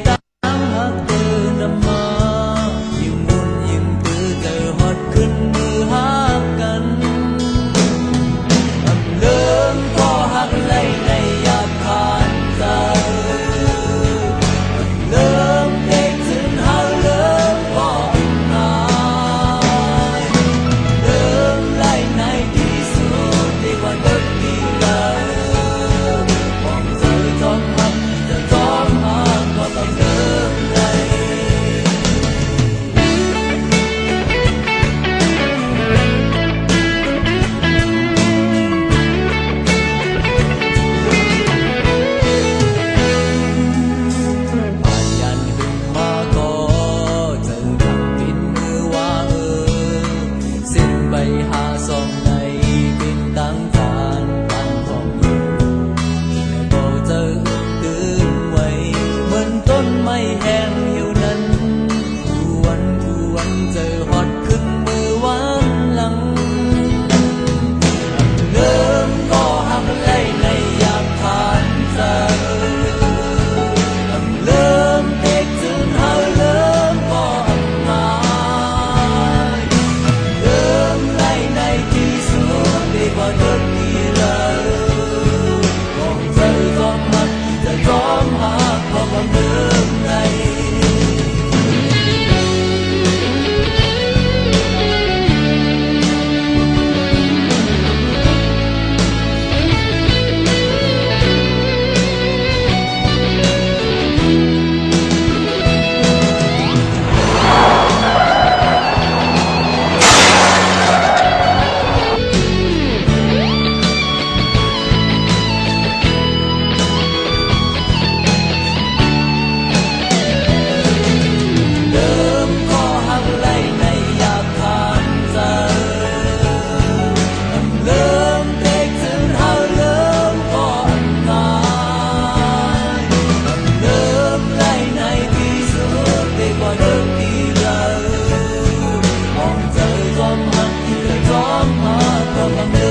ตั้งหักเตือนำมายิ่งมุนยิ่งปือเจอฮอดขึ้นมือหักกันเลิมก็หักไล่ในอยากผ่านใจเลิมเด็กถึงหาเลิมก็หายเลิมไล่ในที่สุดดีกว่าเดิมดีเลยมองเจอจอมหักจะจอมหักก็ต้องเดิมในหาส่องในเป็นตั้งฐานตั้งห้องอยู่ที่ไหนก็เจอตื่นไว้เหมือนต้นไม้แห้งเหี่ยวนั้นควรเจอฮอดขึ้นมือวันหลังเริ่มก็หักไล่ในอยากผ่านใจเริ่มเด็กจึงหาเริ่มก็หายเริ่มไล่ในที่สุดดีกว่าเดิมทีเลยมองเจอจอมหักจะจอมหักเพราะความเดิมในHãy subscribe cho kênh Ghiền Mì Gõ để không bỏ lỡ